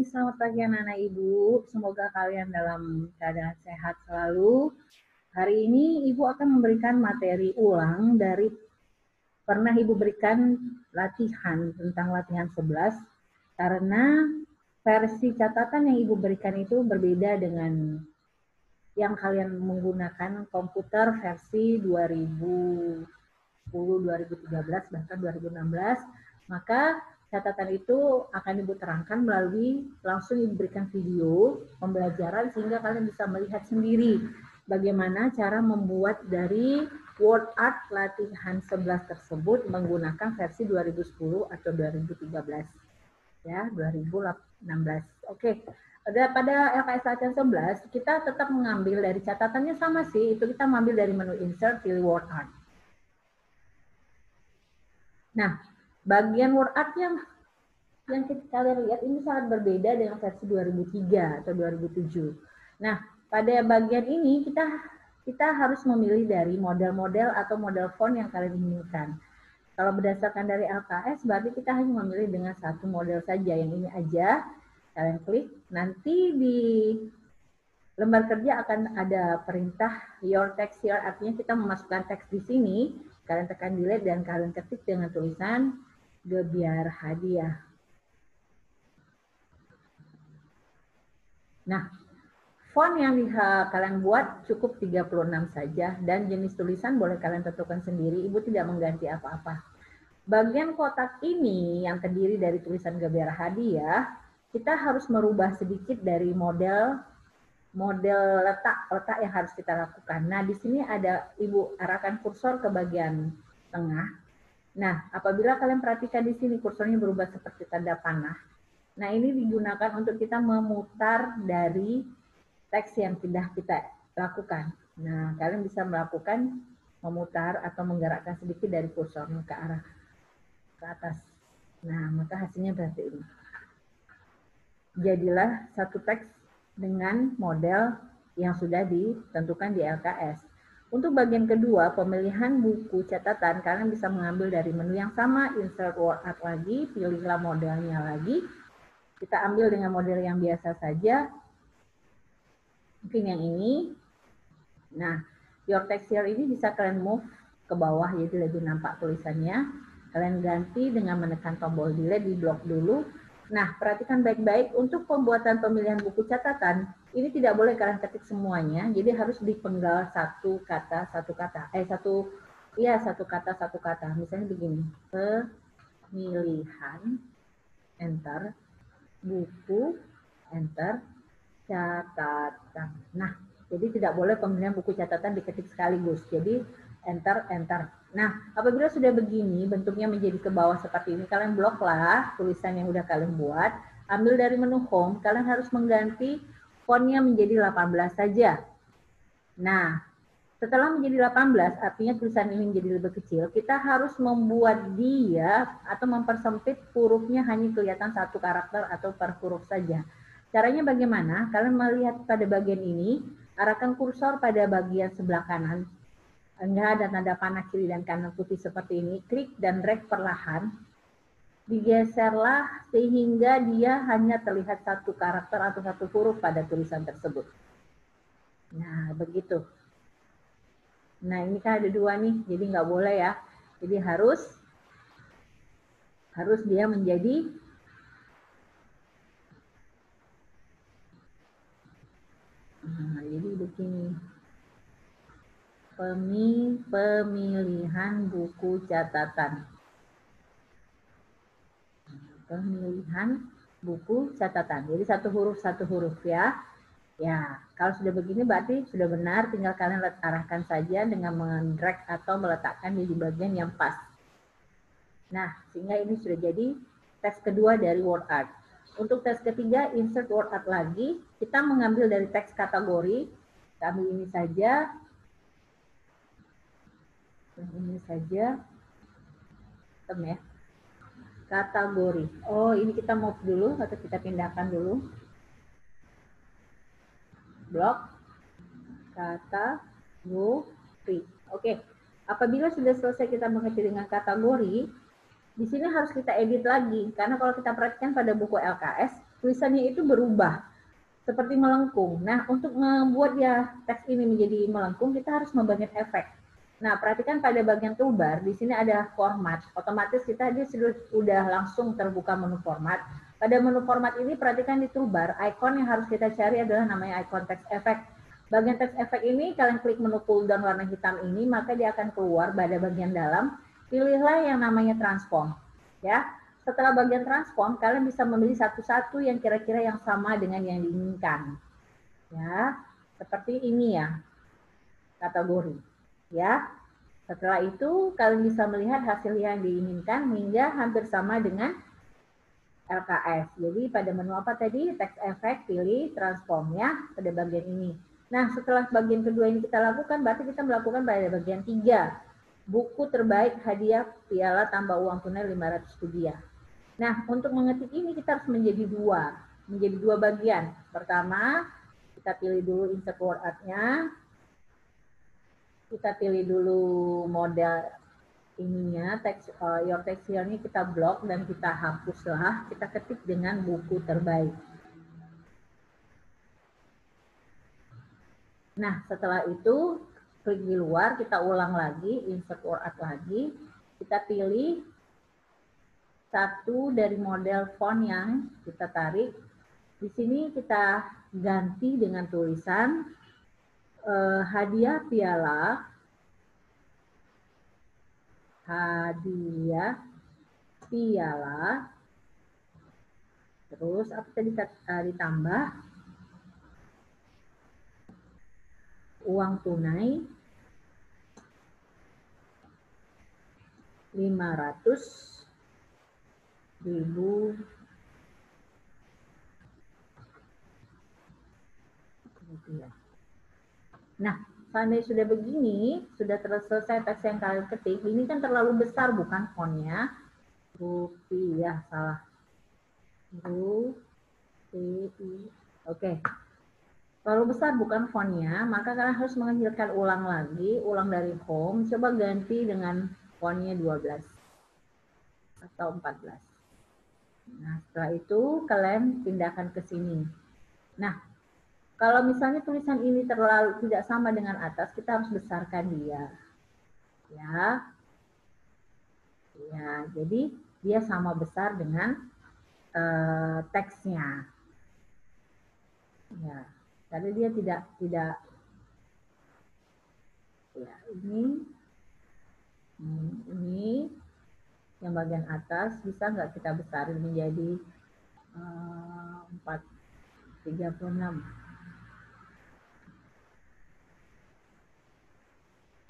selamat pagi anak-anak Ibu. Semoga kalian dalam keadaan sehat selalu. Hari ini Ibu akan memberikan materi ulang dari pernah Ibu berikan latihan tentang latihan 11 karena versi catatan yang Ibu berikan itu berbeda dengan yang kalian menggunakan komputer versi 2010, 2013, bahkan 2016. Maka catatan itu akan Ibu terangkan melalui langsung Ibu berikan video pembelajaran sehingga kalian bisa melihat sendiri bagaimana cara membuat dari word art latihan 11 tersebut menggunakan versi 2010 atau 2013 ya, 2016. Oke. Pada LKS latihan 11 kita tetap mengambil dari catatannya sama sih, itu kita mengambil dari menu insert pilih word art. Nah, bagian word art yang kalian lihat ini sangat berbeda dengan versi 2003 atau 2007. Nah, pada bagian ini kita harus memilih dari model-model atau model font yang kalian inginkan. Kalau berdasarkan dari LKS, berarti kita hanya memilih dengan satu model saja, yang ini aja. Kalian klik, nanti di lembar kerja akan ada perintah your text here, artinya kita memasukkan teks di sini. Kalian tekan delete dan kalian ketik dengan tulisan Gebiar Hadiah. Nah, font yang kalian buat cukup 36 saja dan jenis tulisan boleh kalian tentukan sendiri. Ibu tidak mengganti apa-apa. Bagian kotak ini yang terdiri dari tulisan Gebiar Hadiah, kita harus merubah sedikit dari model letak yang harus kita lakukan. Nah, di sini ada Ibu arahkan kursor ke bagian tengah. Nah, apabila kalian perhatikan di sini kursornya berubah seperti tanda panah. Nah, ini digunakan untuk kita memutar dari teks yang sudah kita lakukan. Nah, kalian bisa melakukan memutar atau menggerakkan sedikit dari kursornya ke arah ke atas. Nah, maka hasilnya berarti ini. Jadilah satu teks dengan model yang sudah ditentukan di LKS. Untuk bagian kedua, pemilihan buku catatan, kalian bisa mengambil dari menu yang sama, insert word art lagi, pilihlah modelnya lagi. Kita ambil dengan model yang biasa saja. Mungkin yang ini. Nah, your text here ini bisa kalian move ke bawah, jadi lebih nampak tulisannya. Kalian ganti dengan menekan tombol delete di blok dulu. Nah, perhatikan baik-baik untuk pembuatan pemilihan buku catatan, ini tidak boleh kalian ketik semuanya, jadi harus dipenggal satu kata. Satu kata. Misalnya begini, pemilihan, enter, buku, enter, catatan. Nah, jadi tidak boleh pemilihan buku catatan diketik sekaligus. Jadi enter, enter. Nah, apabila sudah begini, bentuknya menjadi ke bawah seperti ini, kalian bloklah tulisan yang udah kalian buat, ambil dari menu home, kalian harus mengganti fontnya menjadi 18 saja. Nah, setelah menjadi 18, artinya tulisan ini menjadi lebih kecil, kita harus membuat dia atau mempersempit hurufnya hanya kelihatan satu karakter atau per huruf saja. Caranya bagaimana? Kalian melihat pada bagian ini, arahkan kursor pada bagian sebelah kanan. Enggak ada tanda panah kiri dan kanan putih seperti ini. Klik dan drag perlahan. Digeserlah sehingga dia hanya terlihat satu karakter atau satu huruf pada tulisan tersebut. Nah, begitu. Nah, ini kan ada dua nih, jadi nggak boleh ya. Jadi harus dia menjadi jadi begini. Pemilihan buku catatan. Pemilihan buku catatan. Jadi satu huruf ya. Ya, kalau sudah begini berarti sudah benar, tinggal kalian arahkan saja dengan mendrag atau meletakkan di bagian yang pas. Nah, sehingga ini sudah jadi teks kedua dari word art. Untuk teks ketiga, insert word art lagi. Kita mengambil dari teks kategori. Kami ini saja. Ini saja. Ya. Kategori. Oh, ini kita move dulu atau kita pindahkan dulu. Blok kategori. Oke. Apabila sudah selesai kita mengetik dengan kategori, di sini harus kita edit lagi karena kalau kita perhatikan pada buku LKS, tulisannya itu berubah seperti melengkung. Nah, untuk membuat dia teks ini menjadi melengkung, kita harus membangun efek. Nah, perhatikan pada bagian toolbar, di sini ada format. Otomatis dia sudah langsung terbuka menu format. Pada menu format ini, perhatikan di toolbar, icon yang harus kita cari adalah namanya icon text effect. Bagian text effect ini, kalian klik menu pull down warna hitam ini, maka dia akan keluar pada bagian dalam. Pilihlah yang namanya transform. Ya, setelah bagian transform, kalian bisa memilih satu-satu yang kira-kira yang sama dengan yang diinginkan. Ya, seperti ini ya, kategori. Ya, setelah itu kalian bisa melihat hasil yang diinginkan hingga hampir sama dengan LKS. Jadi pada menu apa tadi? Text effect, pilih transformnya pada bagian ini. Nah, setelah bagian kedua ini kita lakukan, berarti kita melakukan pada bagian 3. Buku terbaik hadiah piala tambah uang tunai 500 rupiah. Nah, untuk mengetik ini kita harus menjadi dua bagian. Pertama, kita pilih dulu insert word art-nya. Kita pilih dulu model ininya, your text here-nya kita blok dan kita hapuslah. Kita ketik dengan buku terbaik. Nah, setelah itu klik di luar, kita ulang lagi, insert word art lagi. Kita pilih satu dari model font yang kita tarik. Di sini kita ganti dengan tulisan hadiah piala, terus apa tadi ditambah uang tunai 500.000 rupiah. Nah, seandainya sudah begini, sudah selesai teks yang kalian ketik, ini kan terlalu besar bukan fontnya? Rupiah, salah. Oke. Terlalu besar bukan fontnya, maka kalian harus mengecilkan ulang lagi, ulang dari home, coba ganti dengan fontnya 12 atau 14. Nah, setelah itu kalian pindahkan ke sini. Nah, kalau misalnya tulisan ini terlalu tidak sama dengan atas, kita harus besarkan dia. Ya. Ya, jadi dia sama besar dengan teksnya. Ya, karena dia tidak ya, ini yang bagian atas bisa nggak kita besarin menjadi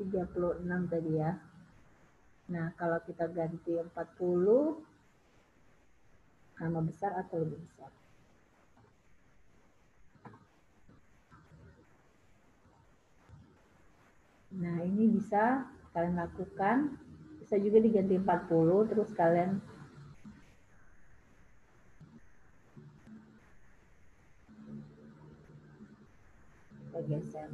36 tadi ya. Nah, kalau kita ganti 40 sama besar atau lebih besar? Nah, ini bisa kalian lakukan. Bisa juga diganti 40, terus kalian geser.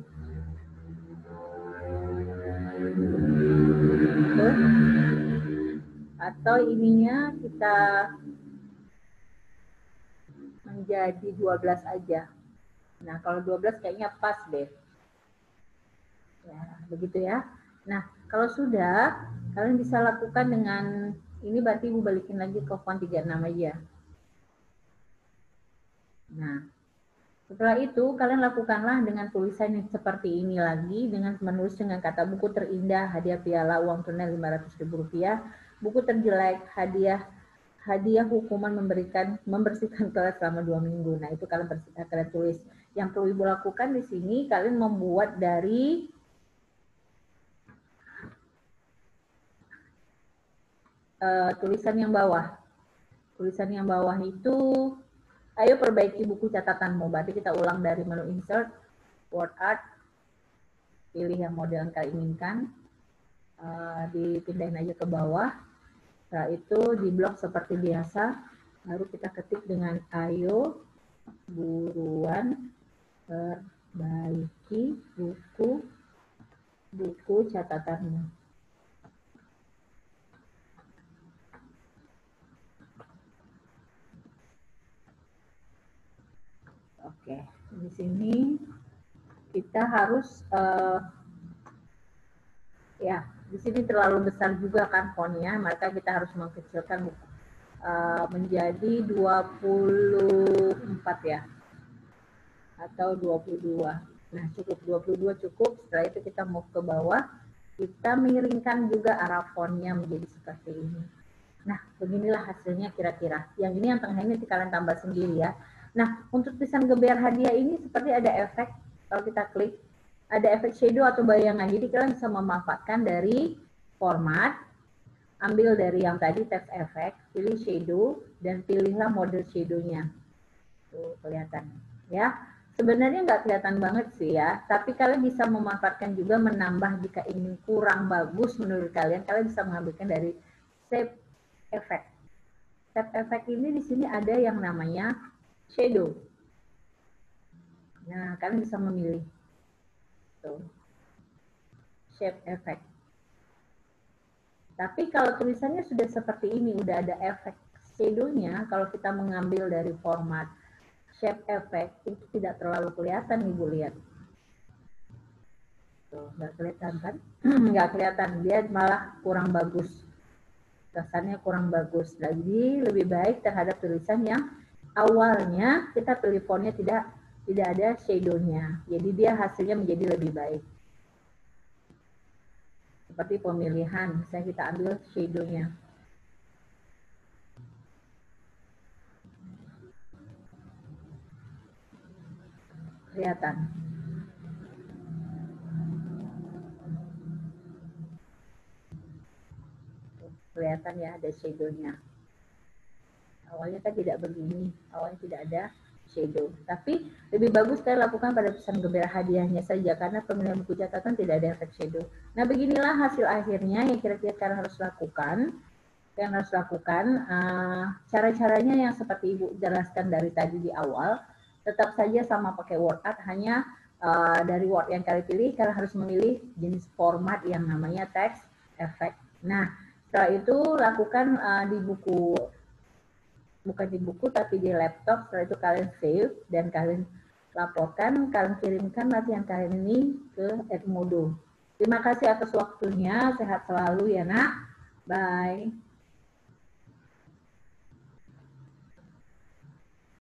Atau ininya kita menjadi 12 aja. Nah, kalau 12 kayaknya pas deh. Ya, begitu ya. Nah, kalau sudah, kalian bisa lakukan dengan, ini berarti Ibu balikin lagi ke font 36 aja. Nah, setelah itu kalian lakukanlah dengan tulisan yang seperti ini lagi, dengan menulis dengan kata buku terindah, hadiah piala, uang tunai 500.000 rupiah, buku terjelek, hadiah hukuman membersihkan kelas selama 2 minggu. Nah, itu kalian tulis. Yang perlu Ibu lakukan di sini, kalian membuat dari tulisan yang bawah. Tulisan yang bawah itu, ayo perbaiki buku catatanmu. Berarti kita ulang dari menu insert, word art, pilih yang model yang kalian inginkan, dipindahin aja ke bawah. Setelah itu di blok seperti biasa, baru kita ketik dengan ayo buruan perbaiki buku catatanmu. Oke, di sini kita harus ya, di sini terlalu besar juga kan fontnya, maka kita harus mengkecilkan menjadi 24 ya, atau 22. Nah, cukup 22 cukup. Setelah itu kita mau ke bawah, kita miringkan juga arah fontnya menjadi seperti ini. Nah, beginilah hasilnya kira-kira. Yang ini yang tengah ini kalian tambah sendiri ya. Nah, untuk tulisan geber hadiah ini seperti ada efek, kalau kita klik, ada efek shadow atau bayangan. Jadi kalian bisa memanfaatkan dari format, ambil dari yang tadi text effect, pilih shadow, dan pilihlah mode shadow-nya. Tuh, kelihatan ya. Sebenarnya nggak kelihatan banget sih ya, tapi kalian bisa memanfaatkan juga menambah jika ingin kurang bagus menurut kalian, kalian bisa mengambilkan dari shape effect. Shape effect ini di sini ada yang namanya shadow. Nah, kalian bisa memilih. Tuh. Shape effect. Tapi kalau tulisannya sudah seperti ini, udah ada efek shadow-nya, kalau kita mengambil dari format shape effect, itu tidak terlalu kelihatan, Ibu lihat. Tuh, nggak kelihatan kan? Nggak kelihatan, dia malah kurang bagus. Kesannya kurang bagus. Jadi lebih baik terhadap tulisan yang awalnya kita pilih fontnya tidak ada shadow-nya. Jadi dia hasilnya menjadi lebih baik. Seperti pemilihan, misalnya kita ambil shadow-nya. Kelihatan. Kelihatan ya ada shadow-nya. Awalnya kan tidak begini, awalnya tidak ada shadow. Tapi lebih bagus saya lakukan pada pesan gembira hadiahnya saja, karena pemilihan buku catatan tidak ada efek shadow. Nah, beginilah hasil akhirnya yang kira-kira kalian harus lakukan. Yang harus lakukan cara-caranya yang seperti Ibu jelaskan dari tadi di awal, tetap saja sama pakai word art, hanya dari word yang kalian pilih, kalian harus memilih jenis format yang namanya text effect. Nah, setelah itu lakukan di buku, bukan di buku tapi di laptop. Setelah itu kalian save dan kalian laporkan, kalian kirimkan latihan kalian ini ke Edmodo. Terima kasih atas waktunya, sehat selalu ya nak. Bye.